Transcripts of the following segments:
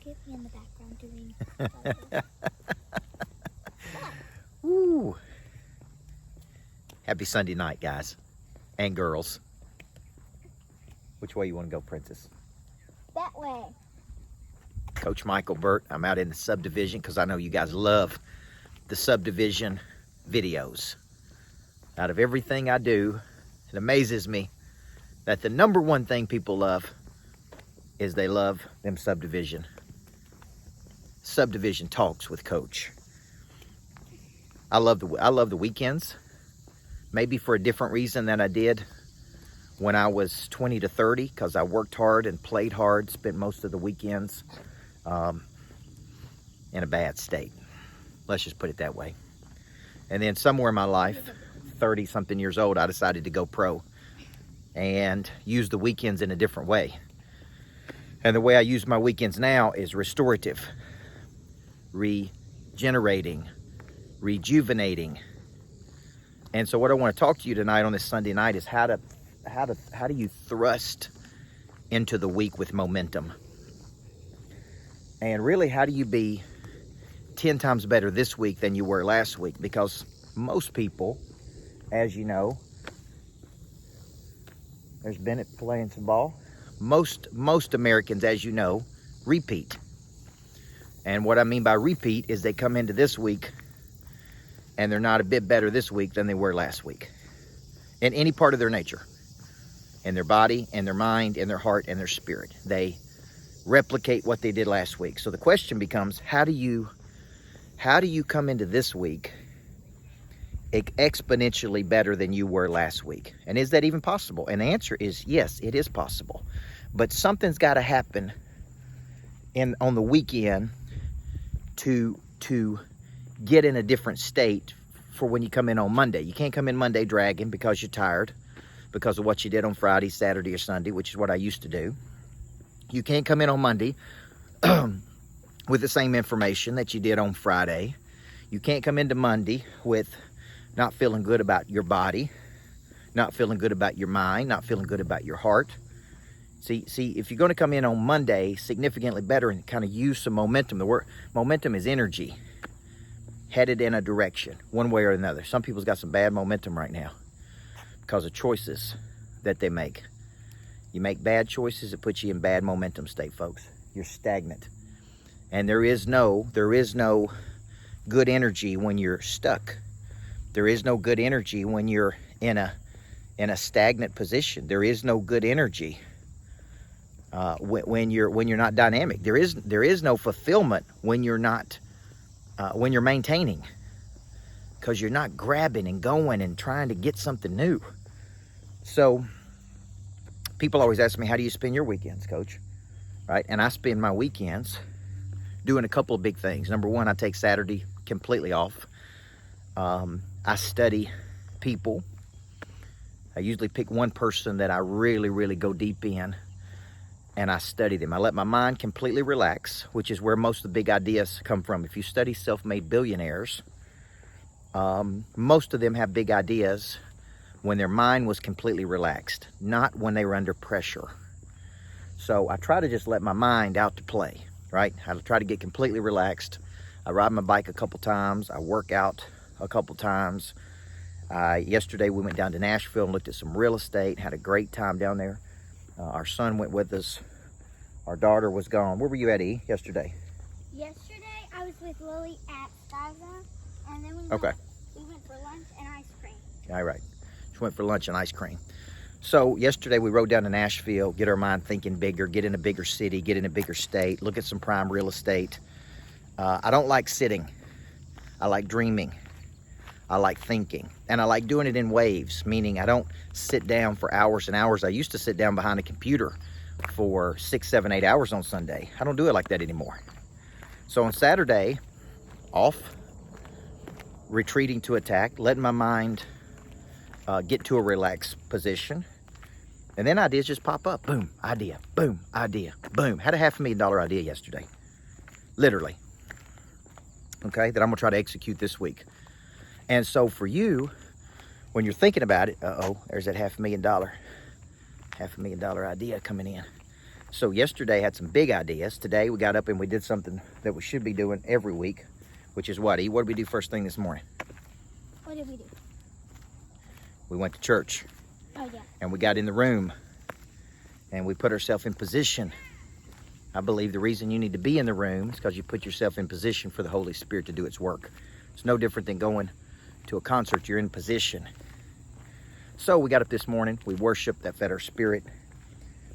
Get me in the background doing. Woo. Happy Sunday night, guys and girls. Which way you want to go, Princess? That way. Coach Michael, Burt. I'm out in the subdivision because I know you guys love the subdivision videos. Out of everything I do, it amazes me that the number one thing people love is they love them subdivision talks with Coach. I love the weekends, maybe for a different reason than I did when I was 20 to 30, because I worked hard and played hard, spent most of the weekends in a bad state. Let's just put it that way. And then somewhere in my life, 30 something years old, I decided to go pro and use the weekends in a different way. And the way I use my weekends now is restorative, regenerating, rejuvenating. And so what I want to talk to you tonight on this Sunday night is how do you thrust into the week with momentum? And really, how do you be 10 times better this week than you were last week? Because most people, as you know, there's Bennett playing some ball. Most Americans, as you know, repeat. And what I mean by repeat is they come into this week and they're not a bit better this week than they were last week. In any part of their nature. In their body, in their mind, in their heart, and their spirit. They replicate what they did last week. So the question becomes, how do you come into this week exponentially better than you were last week? And is that even possible? And the answer is yes, it is possible. But something's got to happen on the weekend to get in a different state for when you come in on Monday. You can't come in Monday dragging because you're tired, because of what you did on Friday, Saturday, or Sunday, which is what I used to do. You can't come in on Monday with the same information that you did on Friday. You can't come into Monday with not feeling good about your body, not feeling good about your mind, not feeling good about your heart. See, if you're going to come in on Monday significantly better and kind of use some momentum, the word momentum is energy headed in a direction, one way or another. Some people's got some bad momentum right now because of choices that they make. You make bad choices, it puts you in bad momentum state, folks. You're stagnant. And there is no good energy when you're stuck. There is no good energy when you're in a stagnant position. There is no good energy when you're not dynamic. There is no fulfillment when you're not when you're maintaining, because you're not grabbing and going and trying to get something new. So people always ask me, how do you spend your weekends, Coach? Right? And I spend my weekends doing a couple of big things. Number one, I take Saturday completely off. I study people. I usually pick one person that I really, really go deep in, and I study them. I let my mind completely relax, which is where most of the big ideas come from. If you study self-made billionaires, most of them have big ideas when their mind was completely relaxed, not when they were under pressure. So I try to just let my mind out to play, right? I try to get completely relaxed. I ride my bike a couple times. I work out a couple times. Yesterday we went down to Nashville and looked at some real estate, had a great time down there. Our son went with us. Our daughter was gone. Where were you at, E, yesterday? Yesterday I was with Lily at Gaza, and then we went for lunch and ice cream. All right. Just went for lunch and ice cream. So yesterday we rode down to Nashville, get our mind thinking bigger, get in a bigger city, get in a bigger state, look at some prime real estate. I don't like sitting. I like dreaming. I like thinking. And I like doing it in waves, meaning I don't sit down for hours and hours. I used to sit down behind a computer for 6, 7, 8 hours on Sunday. I don't do it like that anymore. So on Saturday, off, retreating to attack, letting my mind get to a relaxed position. And then ideas just pop up. Boom, idea, boom, idea, boom. Had a $500,000 idea yesterday. Literally. Okay, that I'm gonna try to execute this week. And so for you, when you're thinking about it, there's that $500,000 idea coming in. So yesterday had some big ideas. Today we got up and we did something that we should be doing every week, which is what, E? What did we do first thing this morning? What did we do? We went to church. Oh, yeah. And we got in the room and we put ourselves in position. I believe the reason you need to be in the room is because you put yourself in position for the Holy Spirit to do its work. It's no different than going to a concert. You're in position. So we got up this morning. We worshiped. That fed our spirit.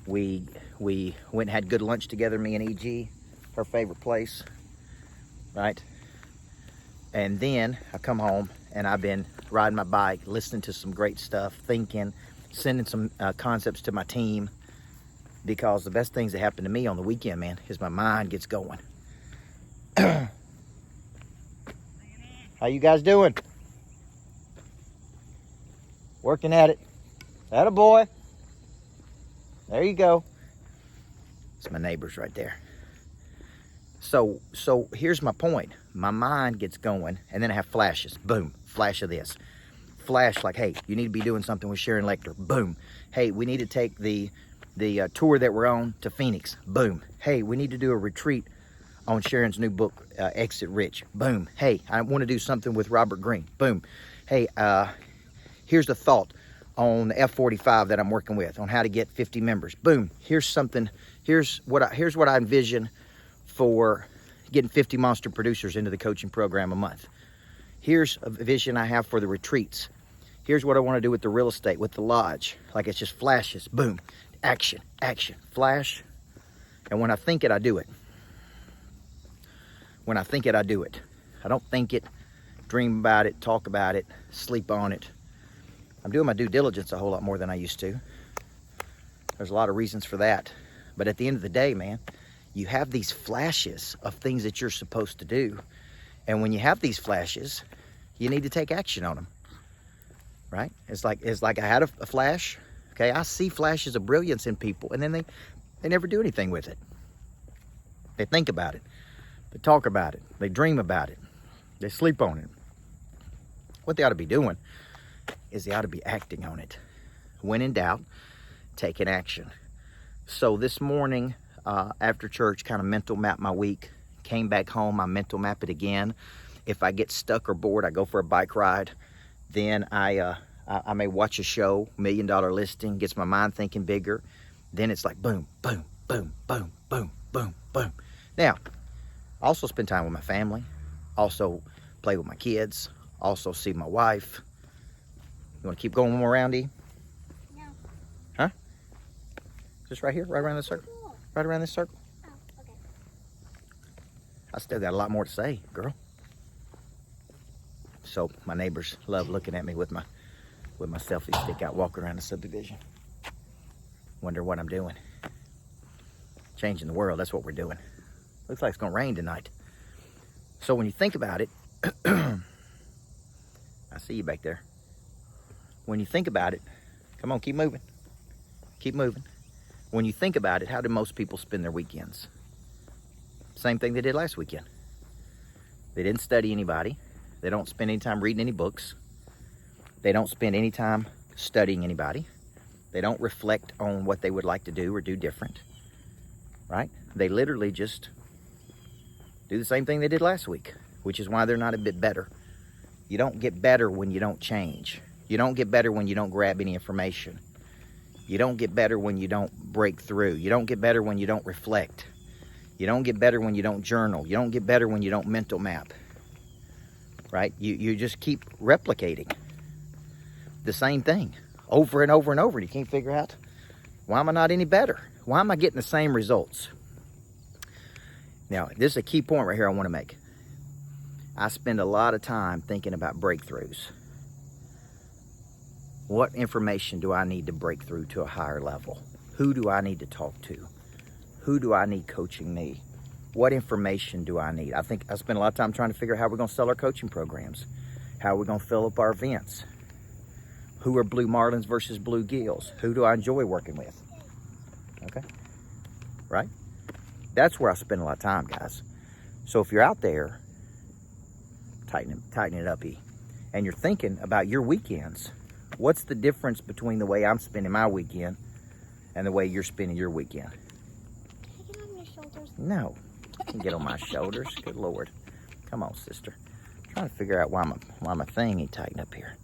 We went and had good lunch together, me and E.G., our favorite place, right? And then I come home and I've been riding my bike, listening to some great stuff, thinking, sending some concepts to my team, because the best things that happen to me on the weekend, man, is my mind gets going. How you guys doing? Working at it. Attaboy. There you go. It's my neighbors right there. So here's my point. My mind gets going, and then I have flashes. Boom, flash of this. Flash like, hey, you need to be doing something with Sharon Lecter. Boom. Hey, we need to take the tour that we're on to Phoenix. Boom. Hey, we need to do a retreat on Sharon's new book, Exit Rich. Boom. Hey, I want to do something with Robert Greene. Boom. Hey, here's the thought on the F-45 that I'm working with on how to get 50 members. Boom. Here's something. Here's what I envision for getting 50 monster producers into the coaching program a month. Here's a vision I have for the retreats. Here's what I want to do with the real estate, with the lodge. Like, it's just flashes. Boom. Action, action, flash. And when I think it, I do it. When I think it, I do it. I don't think it, dream about it, talk about it, sleep on it. I'm doing my due diligence a whole lot more than I used to. There's a lot of reasons for that. But at the end of the day, man, you have these flashes of things that you're supposed to do. And when you have these flashes, you need to take action on them. Right? It's like I had a flash. Okay, I see flashes of brilliance in people, and then they never do anything with it. They think about it. They talk about it. They dream about it. They sleep on it. What they ought to be doing is they ought to be acting on it. When in doubt, taking action. So this morning, after church, kind of mental map my week. Came back home, I mental map it again. If I get stuck or bored, I go for a bike ride. Then I may watch a show, $1 Million Listing, gets my mind thinking bigger. Then it's like boom, boom, boom, boom, boom, boom, boom. Now, I also spend time with my family. Also play with my kids. Also see my wife. You want to keep going one more round, E? No. Huh? Just right here, right around this circle? Cool. Right around this circle? Oh, okay. I still got a lot more to say, girl. So my neighbors love looking at me with my selfie stick out, walking around the subdivision. Wonder what I'm doing. Changing the world, that's what we're doing. Looks like it's gonna rain tonight. So when you think about it, I see you back there. When you think about it, come on, keep moving. Keep moving. When you think about it, how do most people spend their weekends? Same thing they did last weekend. They didn't study anybody. They don't spend any time reading any books. They don't spend any time studying anybody. They don't reflect on what they would like to do or do different, right? They literally just do the same thing they did last week, which is why they're not a bit better. You don't get better when you don't change. You don't get better when you don't grab any information. You don't get better when you don't break through. You don't get better when you don't reflect. You don't get better when you don't journal. You don't get better when you don't mental map, right? You just keep replicating the same thing over and over and over. And you can't figure out, why am I not any better? Why am I getting the same results? Now, this is a key point right here I want to make. I spend a lot of time thinking about breakthroughs. What information do I need to break through to a higher level? Who do I need to talk to? Who do I need coaching me? What information do I need? I think I spend a lot of time trying to figure out how we're going to sell our coaching programs. How we're going to fill up our events. Who are blue marlins versus blue gills? Who do I enjoy working with? Okay? Right? That's where I spend a lot of time, guys. So if you're out there, tighten it up, E. And you're thinking about your weekends, what's the difference between the way I'm spending my weekend and the way you're spending your weekend? shoulders? No. You can get on my shoulders. Good Lord. Come on, sister. I'm trying to figure out why my thing ain't tightened up here.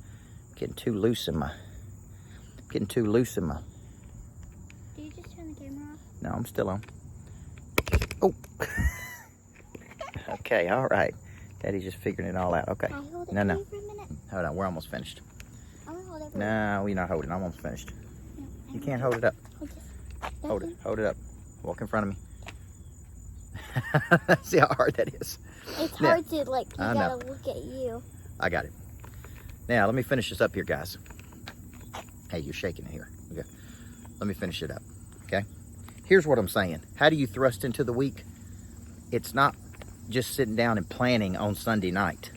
Getting too loose in my... Did you just turn the camera off? No, I'm still on. Oh. Okay, all right. Daddy's just figuring it all out. Okay. I'll hold it No. for you for a minute. Hold on, we're almost finished. I'm gonna hold it for No, we're not holding. I'm almost finished. you. No, You can't hold it up. Hold this. Hold it up. Walk in front of me. See how hard that is. It's hard to, like, you I gotta know. look at you. I got it. Now, let me finish this up here, guys. Hey, you're shaking it here. Okay. Let me finish it up, okay? Here's what I'm saying. How do you thrust into the week? It's not just sitting down and planning on Sunday night.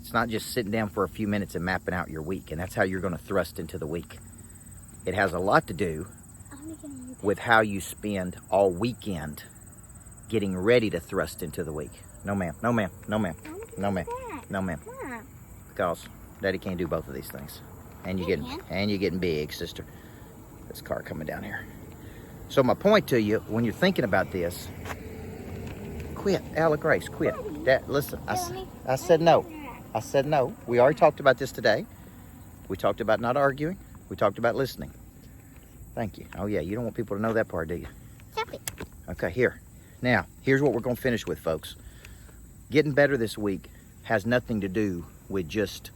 It's not just sitting down for a few minutes and mapping out your week, and that's how you're going to thrust into the week. It has a lot to do with how you spend all weekend getting ready to thrust into the week. No, ma'am. No, ma'am. No, ma'am. No, ma'am. No, ma'am. Because Daddy can't do both of these things. And you're getting big, sister. This car coming down here. So my point to you, when you're thinking about this, quit, Ella Grace, quit. Dad, listen, I said no. I said no. We already talked about this today. We talked about not arguing. We talked about listening. Thank you. Oh yeah, you don't want people to know that part, do you? Stop it. Okay, here. Now, here's what we're going to finish with, folks. Getting better this week has nothing to do with just,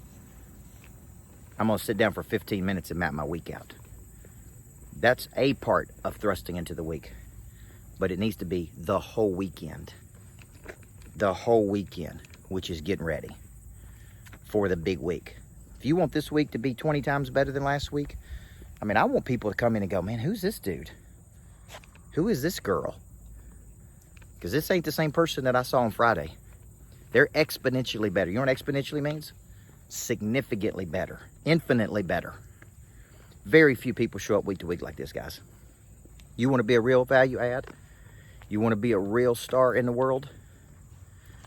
I'm going to sit down for 15 minutes and map my week out. That's a part of thrusting into the week. But it needs to be the whole weekend. The whole weekend, which is getting ready for the big week. If you want this week to be 20 times better than last week, I mean, I want people to come in and go, man, who's this dude? Who is this girl? Because this ain't the same person that I saw on Friday. They're exponentially better. You know what exponentially means? Significantly better. Infinitely better. Very few people show up week to week like this, guys. You want to be a real value add? You want to be a real star in the world?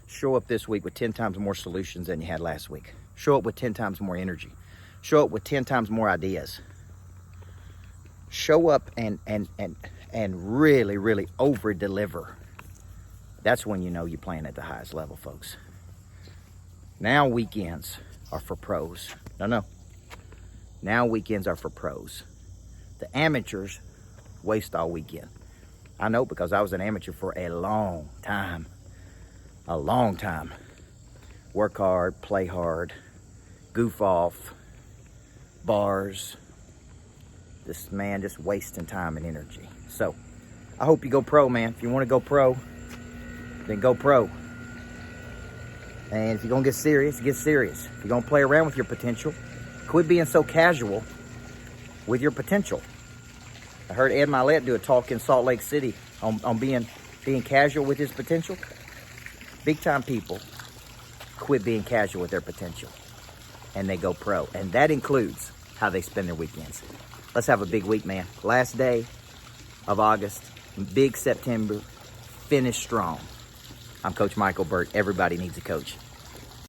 Show up this week with 10 times more solutions than you had last week. Show up with 10 times more energy. Show up with 10 times more ideas. Show up and really, really over-deliver. That's when you know you're playing at the highest level, folks. Now weekends are for pros. No. Now weekends are for pros. The amateurs waste all weekend. I know, because I was an amateur for a long time. A long time. Work hard, play hard, goof off, bars. This man just wasting time and energy. So, I hope you go pro, man. If you want to go pro, then go pro. And if you're going to get serious, get serious. If you're going to play around with your potential, quit being so casual with your potential. I heard Ed Milet do a talk in Salt Lake City on being casual with his potential. Big time people quit being casual with their potential and they go pro. And that includes how they spend their weekends. Let's have a big week, man. Last day of August, big September, finish strong. I'm Coach Michael BURT. Everybody needs a coach.